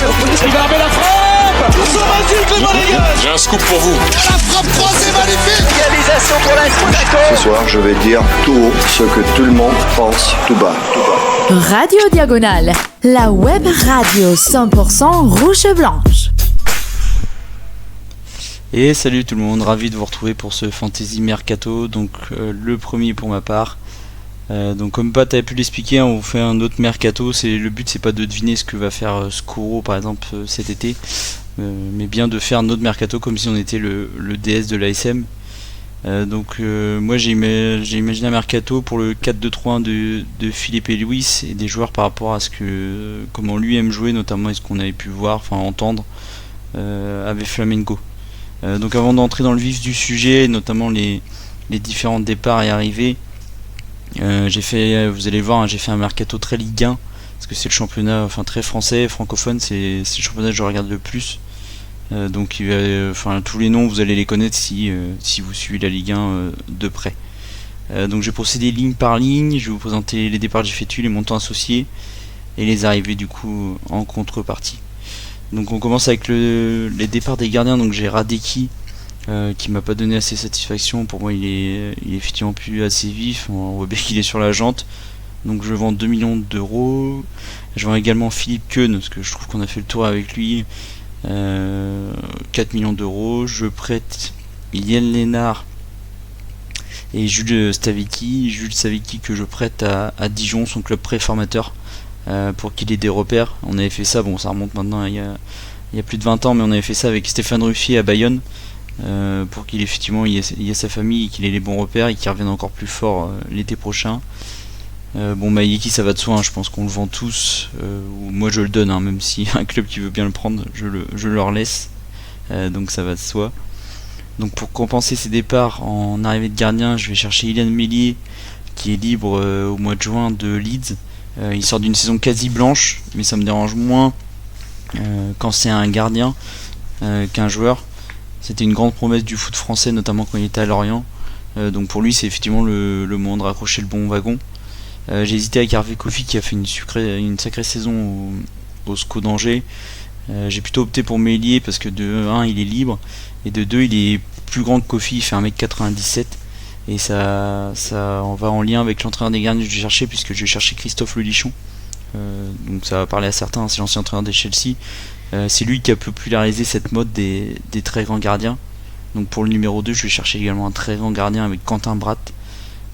Il va armer la frappe. C'est magique le Monégasque. J'ai un scoop pour vous. La frappe croisée magnifique. Réalisation pour l'Est Monaco. Ce soir, je vais dire tout haut ce que tout le monde pense tout bas. Radio Diagonale, la web radio 100% rouge-blanche. Et salut tout le monde, ravi de vous retrouver pour ce Fantasy Mercato, donc le premier pour ma part. Donc comme Pat avait pu l'expliquer, on vous fait un autre Mercato. Le but c'est pas de deviner ce que va faire Skoro par exemple cet été, mais bien de faire un autre Mercato comme si on était le DS de l'ASM. Moi j'ai imaginé un Mercato pour le 4-2-3-1 de Philippe et Luis et des joueurs par rapport à comment lui aime jouer, notamment ce qu'on avait pu voir, entendre avec Flamengo. Donc avant d'entrer dans le vif du sujet, notamment les différents départs et arrivées, vous allez voir, j'ai fait un Mercato très Ligue 1 parce que c'est le championnat très français, francophone, c'est le championnat que je regarde le plus. Tous les noms vous allez les connaître si vous suivez la Ligue 1 de près. Donc je vais procéder ligne par ligne, je vais vous présenter les départs que j'ai effectués, les montants associés et les arrivées du coup en contrepartie. Donc on commence avec les départs des gardiens. Donc j'ai Radecki qui m'a pas donné assez satisfaction. Pour moi il est effectivement plus assez vif, on voit bien qu'il est sur la jante. Donc je vends 2 millions d'euros. Je vends également Philippe Keun parce que je trouve qu'on a fait le tour avec lui, 4 millions d'euros. Je prête Yann Lénard et Jules Savicki que je prête à Dijon, son club pré-formateur, pour qu'il ait des repères. On avait fait ça, ça remonte maintenant il y a plus de 20 ans, mais on avait fait ça avec Stéphane Ruffier à Bayonne, pour qu'il effectivement il y ait sa famille et qu'il ait les bons repères et qu'il revienne encore plus fort l'été prochain. Maïeki, ça va de soi, je pense qu'on le vend tous, ou moi je le donne, même si un club qui veut bien le prendre, je leur laisse, donc ça va de soi. Donc pour compenser ces départs en arrivée de gardien, je vais chercher Ilan Meslier qui est libre au mois de juin de Leeds. Il sort d'une saison quasi blanche, mais ça me dérange moins quand c'est un gardien qu'un joueur. C'était une grande promesse du foot français, notamment quand il était à Lorient. Donc pour lui, c'est effectivement le moment de raccrocher le bon wagon. J'ai hésité avec Hervé Kofi qui a fait une sacrée saison au SCO d'Angers. J'ai plutôt opté pour Meslier parce que de 1 il est libre et de 2 il est plus grand que Kofi, il fait 1m97. Et ça on va en lien avec l'entraîneur des gardiens que je vais chercher, puisque je vais chercher Christophe Lelichon. Donc ça va parler à certains, c'est l'ancien entraîneur des Chelsea. C'est lui qui a popularisé cette mode des très grands gardiens. Donc pour le numéro 2, je vais chercher également un très grand gardien avec Quentin Bratt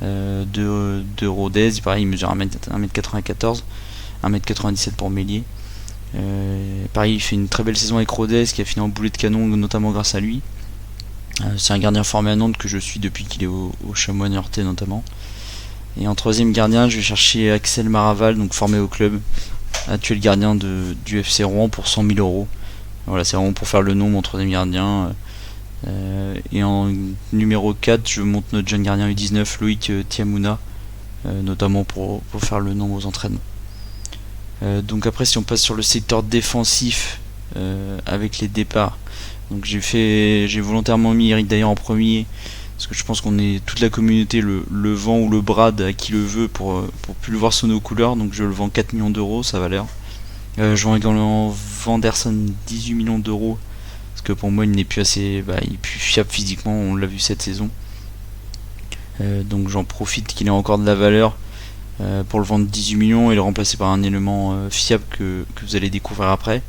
de Rodez. Pareil, il mesure 1m94, 1m97 pour Meslier. Pareil, il fait une très belle saison avec Rodez qui a fini en boulet de canon, notamment grâce à lui. C'est un gardien formé à Nantes que je suis depuis qu'il est au Chamois Niortais notamment. Et en troisième gardien, je vais chercher Axel Maraval, donc formé au club, actuel gardien du FC Rouen pour 100 000 euros. Voilà, c'est vraiment pour faire le nom, mon troisième gardien. Et en numéro 4, je monte notre jeune gardien U19, Loïc Tiamouna, notamment pour faire le nom aux entraînements. Donc après, si on passe sur le secteur défensif avec les départs, donc j'ai volontairement mis Eric Dayer en premier parce que je pense qu'on est toute la communauté le vend ou le brade à qui le veut pour plus le voir sous nos couleurs. Donc je le vends 4 millions d'euros, ça va l'air. Je vends également Vanderson 18 millions d'euros parce que pour moi il n'est plus assez, il est plus fiable physiquement, on l'a vu cette saison. Donc j'en profite qu'il ait encore de la valeur pour le vendre 18 millions et le remplacer par un élément fiable que vous allez découvrir après.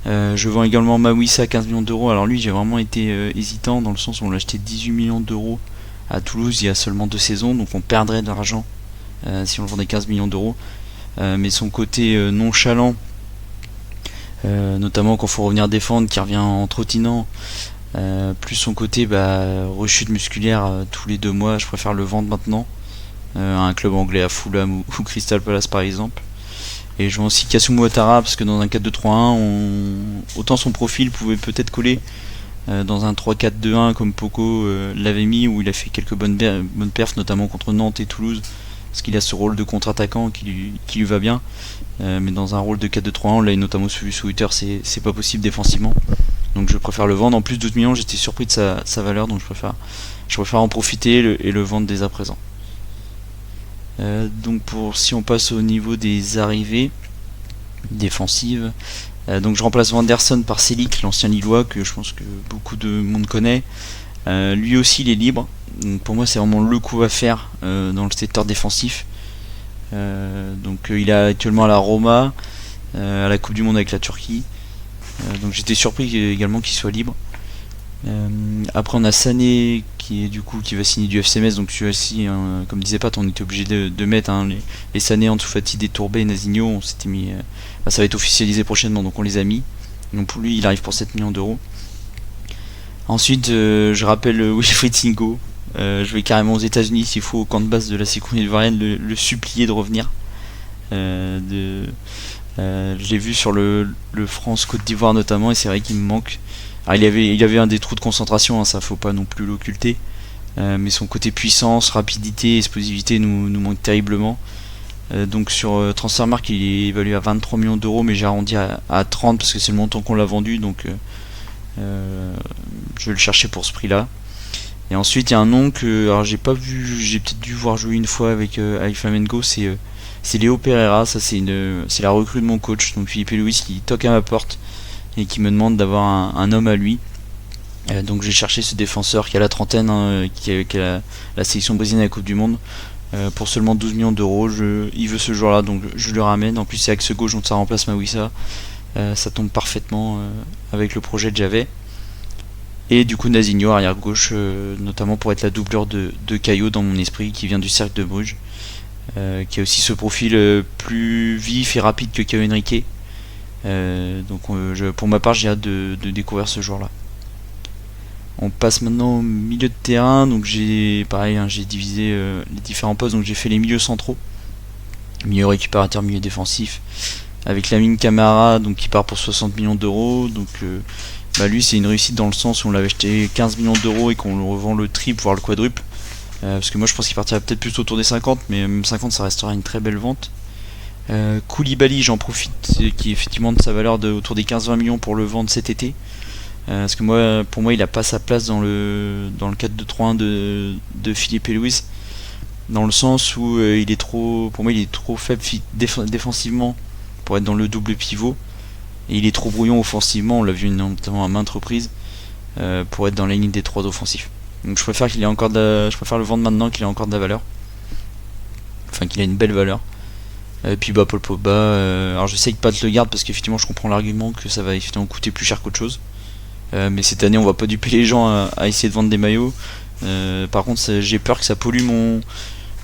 Je vends également Mawissa à 15 millions d'euros. Alors lui, j'ai vraiment été hésitant dans le sens où on l'a acheté 18 millions d'euros à Toulouse il y a seulement 2 saisons, donc on perdrait de l'argent si on le vendait 15 millions d'euros. Mais son côté nonchalant, notamment quand il faut revenir défendre, qui revient en trottinant, plus son côté rechute musculaire tous les 2 mois, je préfère le vendre maintenant à un club anglais, à Fulham ou Crystal Palace par exemple. Et je vends aussi Kassoum Ouattara parce que dans un 4-2-3-1, autant son profil pouvait peut-être coller dans un 3-4-2-1 comme Poco l'avait mis, où il a fait quelques bonnes perfs, notamment contre Nantes et Toulouse, parce qu'il a ce rôle de contre-attaquant qui lui va bien. Mais dans un rôle de 4-2-3-1, là, et notamment celui sous Twitter, c'est pas possible défensivement. Donc je préfère le vendre. En plus, 12 millions, j'étais surpris de sa valeur, donc je préfère en profiter et le vendre dès à présent. Donc si on passe au niveau des arrivées défensives, Donc je remplace Vanderson par Selic, l'ancien Lillois que je pense que beaucoup de monde connaît. Lui aussi il est libre, donc pour moi c'est vraiment le coup à faire dans le secteur défensif. Il est actuellement à la Roma, à la Coupe du Monde avec la Turquie. Donc j'étais surpris également qu'il soit libre. Après on a Sané qui va signer du FC Metz, donc celui-ci comme disait Pat, on était obligé de mettre les Sané, Ansu Fati, Détourbé et Nazinho. On s'était mis, ça va être officialisé prochainement, donc on les a mis. Donc pour lui il arrive pour 7 millions d'euros. Ensuite je rappelle Wilfried Singo. Je vais carrément aux États-Unis s'il faut, au camp de base de la sécurité ivoirienne, le supplier de revenir. Je l'ai vu sur le France-Côte d'Ivoire notamment, et c'est vrai qu'il me manque. Alors, il avait un des trous de concentration, ça faut pas non plus l'occulter, mais son côté puissance, rapidité, explosivité nous manque terriblement. Donc sur Transfermarkt il est évalué à 23 millions d'euros, mais j'ai arrondi à 30 parce que c'est le montant qu'on l'a vendu, donc je vais le chercher pour ce prix là. Et ensuite il y a un nom que alors j'ai peut-être dû voir jouer une fois avec Flamengo, c'est Léo Pereira. Ça c'est la recrue de mon coach, donc Philippe Louis, qui toque à ma porte et qui me demande d'avoir un homme à lui. Donc j'ai cherché ce défenseur qui a la trentaine, qui a la sélection brésilienne à la Coupe du Monde, pour seulement 12 millions d'euros. Il veut ce joueur là, donc je le ramène. En plus c'est axe gauche, donc ça remplace Mawissa. Ça tombe parfaitement avec le projet que j'avais. Et du coup Nazinho arrière gauche, notamment pour être la doublure de Caillot dans mon esprit, qui vient du Cercle de Bruges, qui a aussi ce profil plus vif et rapide que Caio Henrique. Pour ma part j'ai hâte de découvrir ce joueur là. On passe maintenant au milieu de terrain. Donc j'ai divisé les différents postes, donc j'ai fait les milieux centraux, milieu récupérateur, milieu défensif, avec Lamine Camara, donc qui part pour 60 millions d'euros. Donc lui c'est une réussite dans le sens où on l'avait acheté 15 millions d'euros et qu'on le revend le triple voire le quadruple, parce que moi je pense qu'il partirait peut-être plus autour des 50, mais même 50 ça restera une très belle vente. Koulibaly, j'en profite, qui est effectivement de sa valeur autour des 15-20 millions pour le vendre cet été, parce que pour moi il a pas sa place dans le 4-2-3-1 de Philippe Louis, dans le sens où pour moi il est trop faible défensivement pour être dans le double pivot, et il est trop brouillon offensivement, on l'a vu notamment à maintes reprises, pour être dans la ligne des 3 offensifs. Donc je préfère le vendre maintenant qu'il ait encore de la valeur, enfin qu'il a une belle valeur. Et puis Paul Pogba, alors je sais que Pat le garde parce qu'effectivement je comprends l'argument que ça va effectivement coûter plus cher qu'autre chose, mais cette année on va pas duper les gens à essayer de vendre des maillots. Par contre j'ai peur que ça pollue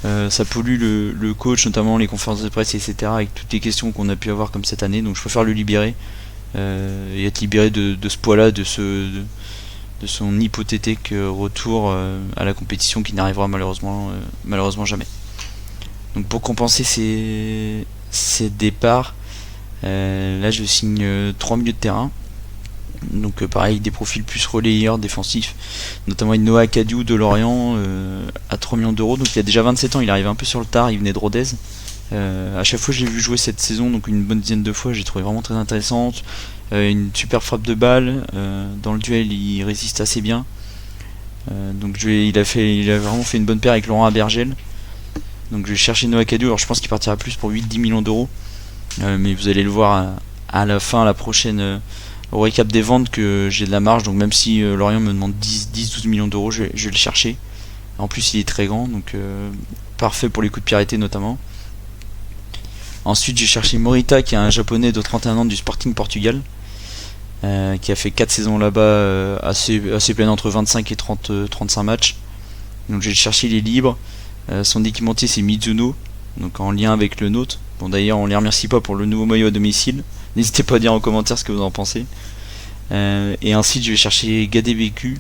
le coach, notamment les conférences de presse, etc., avec toutes les questions qu'on a pu avoir comme cette année. Donc je préfère le libérer et être libéré de ce poids-là, de son hypothétique retour à la compétition qui n'arrivera malheureusement jamais. Donc pour compenser ces départs, là je signe 3 milieux de terrain. Donc pareil, des profils plus relayeurs défensifs, notamment avec Noah Kadiou de Lorient à 3 millions d'euros. Donc il a déjà 27 ans, il arrive un peu sur le tard, il venait de Rodez. À chaque fois que j'ai vu jouer cette saison, donc une bonne dizaine de fois, j'ai trouvé vraiment très intéressante. Une super frappe de balle, dans le duel il résiste assez bien. Il a vraiment fait une bonne paire avec Laurent Abergel. Donc je vais chercher Noah Kadiou. Alors je pense qu'il partira plus pour 8-10 millions d'euros, mais vous allez le voir à la fin, à la prochaine, au récap des ventes, que j'ai de la marge. Donc même si Lorient me demande 10-12 millions d'euros, je vais le chercher. En plus il est très grand, donc parfait pour les coups de pied arrêtés notamment. Ensuite j'ai cherché Morita, qui est un japonais de 31 ans du Sporting Portugal, qui a fait 4 saisons là-bas, assez pleines, entre 25 et 35 matchs. Donc j'ai cherché, il est libre. Son équipementier c'est Mizuno, donc en lien avec le nôtre. Bon d'ailleurs on les remercie pas pour le nouveau maillot à domicile, n'hésitez pas à dire en commentaire ce que vous en pensez. Et ensuite je vais chercher Gadebécu,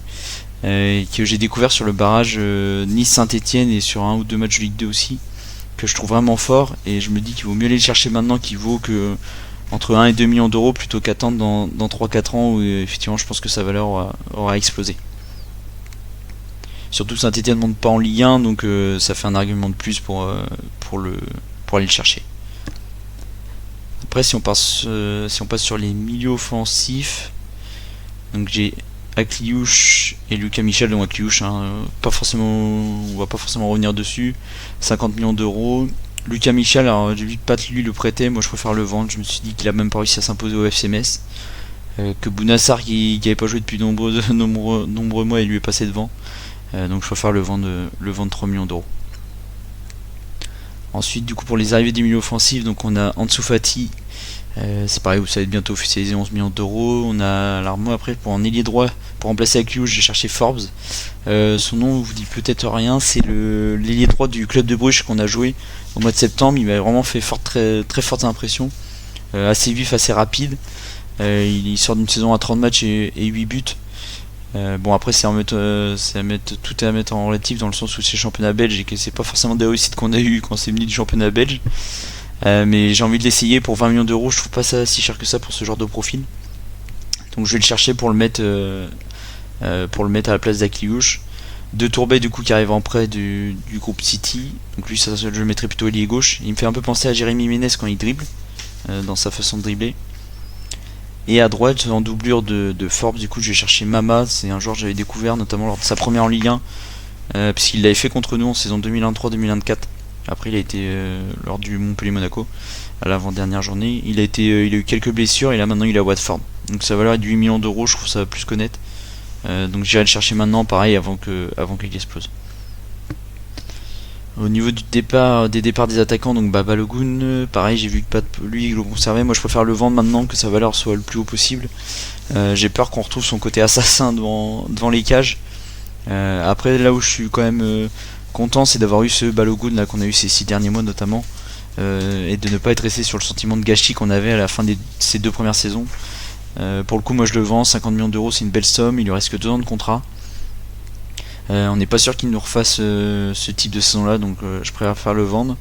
que j'ai découvert sur le barrage Nice-Saint-Etienne et sur un ou deux matchs de Ligue 2 aussi, que je trouve vraiment fort, et je me dis qu'il vaut mieux aller le chercher maintenant, qu'il vaut que entre 1 et 2 millions d'euros, plutôt qu'attendre dans 3-4 ans où effectivement je pense que sa valeur aura explosé. Surtout Saint-Etienne ne monte pas en Ligue 1, donc ça fait un argument de plus pour aller le chercher. Après si on passe sur les milieux offensifs, donc j'ai Akliouche et Lucas Michel. Donc Akliouche, on va pas forcément revenir dessus, 50 millions d'euros. Lucas Michel, alors j'ai vu que Pat lui le prêtait, moi je préfère le vendre. Je me suis dit qu'il a même pas réussi à s'imposer au FC Metz. Que Bounassar qui avait pas joué depuis nombreux mois, il lui est passé devant. Donc je préfère le vendre 3 millions d'euros. Ensuite, du coup, pour les arrivées du milieu offensif, donc on a Ansu Fati. C'est pareil, ça va être bientôt officialisé, 11 millions d'euros. On a, alors moi après, pour un ailier droit, pour remplacer Akliouche, j'ai cherché Forbes. Son nom vous dit peut-être rien, c'est l'ailier droit du club de Bruges qu'on a joué au mois de septembre. Il m'a vraiment fait très, très fortes impressions. Assez vif, assez rapide. Il sort d'une saison à 30 matchs et 8 buts. Bon, après c'est à mettre en relatif, dans le sens où c'est championnat belge et que c'est pas forcément des réussites qu'on a eu quand c'est venu du championnat belge. Mais j'ai envie de l'essayer pour 20 millions d'euros. Je trouve pas ça si cher que ça pour ce genre de profil. Donc je vais le chercher pour le mettre à la place d'Akliouche. De Tourbet du coup qui arrive en prêt du groupe City. Donc lui ça, je le mettrais plutôt ailier gauche. Il me fait un peu penser à Jérémy Ménez quand il dribble, dans sa façon de dribbler. Et à droite, en doublure de Forbes, du coup je vais chercher Mama. C'est un joueur que j'avais découvert notamment lors de sa première en Ligue 1, puisqu'il l'avait fait contre nous en saison 2023-2024. Après il a été lors du Montpellier-Monaco à l'avant-dernière journée. Il a eu quelques blessures et là maintenant il est à Watford. Donc sa valeur est de 8 millions d'euros, je trouve ça plus qu'honnête. Donc j'irai le chercher maintenant, pareil, avant qu'il explose. Au niveau des départs des attaquants, donc Balogun, pareil, j'ai vu que lui il le conservait. Moi je préfère le vendre maintenant, que sa valeur soit le plus haut possible. J'ai peur qu'on retrouve son côté assassin devant les cages. Après là où je suis quand même content, c'est d'avoir eu ce Balogun là qu'on a eu ces 6 derniers mois notamment, et de ne pas être resté sur le sentiment de gâchis qu'on avait à la fin de ces 2 premières saisons. Pour le coup moi je le vends, 50 millions d'euros, c'est une belle somme, il lui reste que 2 ans de contrat. On n'est pas sûr qu'il nous refasse ce type de saison là, donc je préfère le vendre.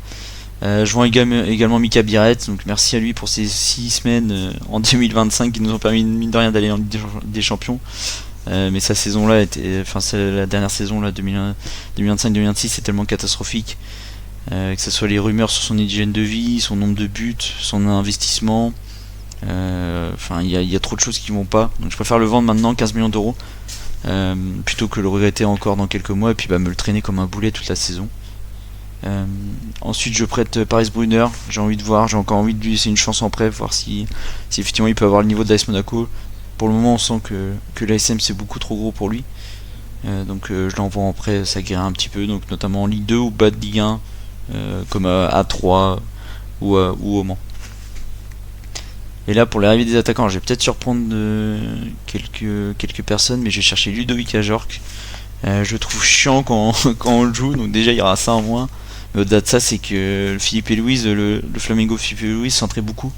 Je vends également Mika Biret, donc merci à lui pour ces 6 semaines en 2025 qui nous ont permis mine de rien d'aller en Ligue des Champions. Mais sa saison là la dernière saison là, 2025-2026, c'est tellement catastrophique, que ce soit les rumeurs sur son hygiène de vie, son nombre de buts, son investissement. Il y a trop de choses qui vont pas, donc je préfère le vendre maintenant, 15 millions d'euros, plutôt que le regretter encore dans quelques mois et puis me le traîner comme un boulet toute la saison. Ensuite je prête Paris Brunner, j'ai encore envie de lui laisser une chance en prêt, voir si effectivement il peut avoir le niveau de l'AS Monaco. Pour le moment on sent que l'ASM c'est beaucoup trop gros pour lui, donc je l'envoie en prêt, ça guérit un petit peu, donc notamment en Ligue 2 ou bas de Ligue 1, comme à 3 ou au Mans. Et là pour l'arrivée des attaquants, je vais peut-être surprendre quelques personnes, mais j'ai cherché Ludovic Ajorc. Je le trouve chiant quand on le joue, donc déjà il y aura ça en moins. Mais au-delà de ça, c'est que Philippe et Louise, le Flamengo Philippe et Louise centrait beaucoup.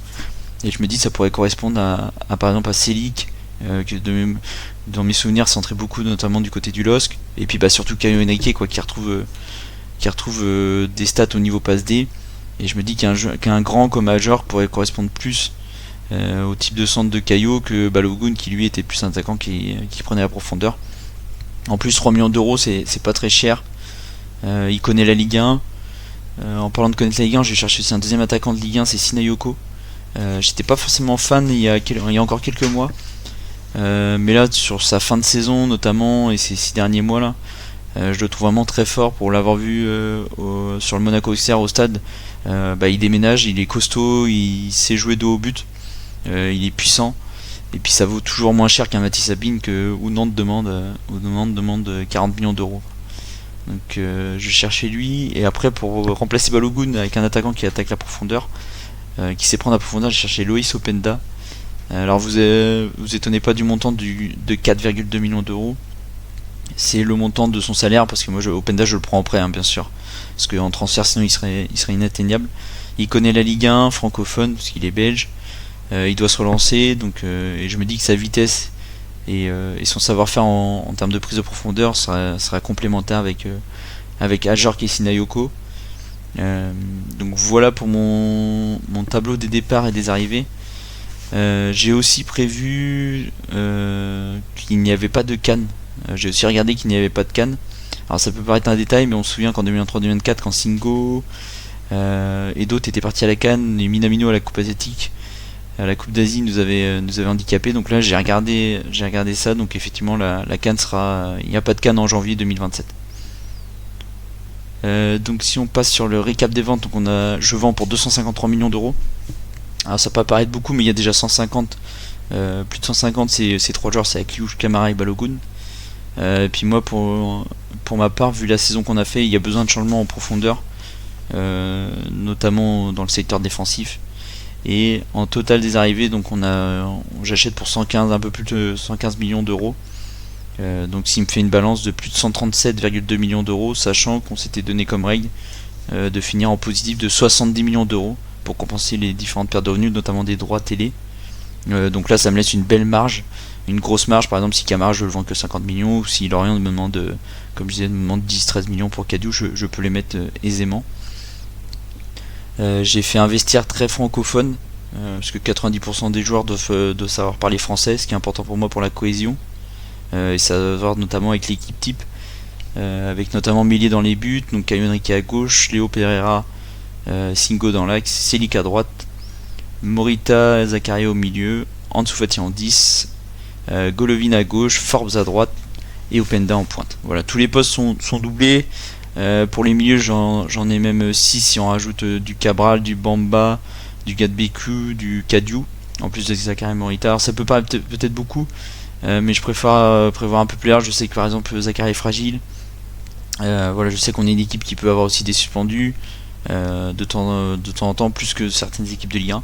Et je me dis que ça pourrait correspondre à par exemple à Selic, que dans mes souvenirs centrait beaucoup, notamment du côté du LOSC. Et puis surtout Caio Henrique, qui retrouve des stats au niveau passe D. Et je me dis qu'un grand comme Ajorc pourrait correspondre plus au type de centre de Caio que Balogun, qui lui était plus un attaquant qui prenait la profondeur. En plus 3 millions d'euros c'est pas très cher. Il connaît la Ligue 1. En parlant de connaître la Ligue 1, j'ai cherché aussi un deuxième attaquant de Ligue 1, c'est Sinayoko. J'étais pas forcément fan il y a encore quelques mois, mais là sur sa fin de saison notamment et ces 6 derniers mois là, je le trouve vraiment très fort. Pour l'avoir vu sur le Monaco Auxerre au stade, il déménage, il est costaud, il sait jouer dos au but, il est puissant. Et puis ça vaut toujours moins cher qu'un Mathis Sabine où Nantes demande 40 millions d'euros. Donc je cherchais lui, et après pour remplacer Balogun avec un attaquant qui attaque la profondeur, qui sait prendre la profondeur, j'ai cherché Loïs Openda. Alors vous étonnez pas du montant de 4,2 millions d'euros. C'est le montant de son salaire, parce que moi Openda je le prends en prêt, bien sûr, parce qu'en transfert sinon il serait inatteignable. Il connaît la Ligue 1 francophone parce qu'il est belge. Il doit se relancer, donc et je me dis que sa vitesse et son savoir-faire en termes de prise de profondeur sera complémentaire avec Ajorc et Sinayoko. Donc voilà pour mon tableau des départs et des arrivées. J'ai aussi prévu qu'il n'y avait pas de CAN. J'ai aussi regardé qu'il n'y avait pas de CAN. Alors ça peut paraître un détail, mais on se souvient qu'en 2023-2024, quand Singo et d'autres étaient partis à la CAN, et Minamino à la Coupe asiatique, à la Coupe d'Asie nous avait handicapé. Donc là j'ai regardé ça, donc effectivement la CAN il n'y a pas de CAN en janvier 2027. Donc si on passe sur le récap des ventes, donc je vends pour 253 millions d'euros. Alors ça peut paraître beaucoup, mais il y a déjà 150, plus de 150, ces 3 joueurs, c'est Akliouche, Camara et Balogun. Et puis moi, pour ma part, vu la saison qu'on a fait, il y a besoin de changements en profondeur, notamment dans le secteur défensif. Et en total des arrivées, donc j'achète pour 115, un peu plus de 115 millions d'euros. Donc s'il me fait une balance de plus de 137,2 millions d'euros, sachant qu'on s'était donné comme règle de finir en positif de 70 millions d'euros pour compenser les différentes pertes de revenus, notamment des droits télé. Donc là ça me laisse une belle marge, une grosse marge. Par exemple, si Camara je le vends que 50 millions, ou si Lorient me demande, comme je disais, me demande 10-13 millions pour Cadieux, je peux les mettre aisément. J'ai fait un vestiaire très francophone, parce que 90% des joueurs doivent savoir parler français, ce qui est important pour moi pour la cohésion. Et ça va voir notamment avec l'équipe type, avec notamment Mélier dans les buts, donc Caio Henrique à gauche, Léo Pereira, Singo dans l'axe, Selic à droite, Morita, Zakaria au milieu, Ansu Fati en 10, Golovin à gauche, Forbes à droite et Openda en pointe. Voilà, tous les postes sont doublés. Pour les milieux, j'en ai même 6 si on rajoute du Cabral, du Bamba, du Gadbeku, du Kadiou, en plus de Zakaria et Morita. Alors ça peut pas peut-être beaucoup, mais je préfère prévoir un peu plus large. Je sais que par exemple Zakaria est fragile. Voilà, je sais qu'on est une équipe qui peut avoir aussi des suspendus de temps en temps, plus que certaines équipes de Ligue 1.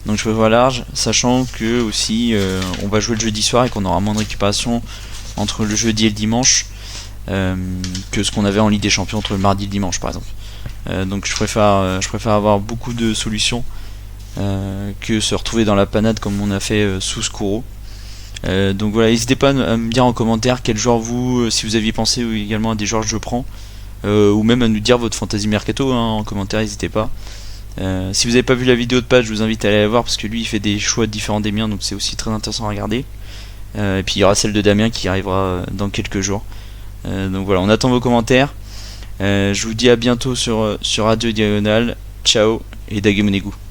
Donc je prévois large, sachant que aussi on va jouer le jeudi soir et qu'on aura moins de récupération entre le jeudi et le dimanche que ce qu'on avait en Ligue des Champions entre le mardi et le dimanche par exemple. Donc je préfère avoir beaucoup de solutions que se retrouver dans la panade comme on a fait sous Skoro. Donc voilà, n'hésitez pas à me dire en commentaire quel joueur si vous aviez pensé également à des joueurs que je prends, ou même à nous dire votre fantasy mercato en commentaire, n'hésitez pas. Si vous n'avez pas vu la vidéo de Pat, je vous invite à aller la voir parce que lui il fait des choix différents des miens, donc c'est aussi très intéressant à regarder. Et puis il y aura celle de Damien qui arrivera dans quelques jours. Donc voilà, on attend vos commentaires. Je vous dis à bientôt sur Radio Diagonale. Ciao et Dagemonegu.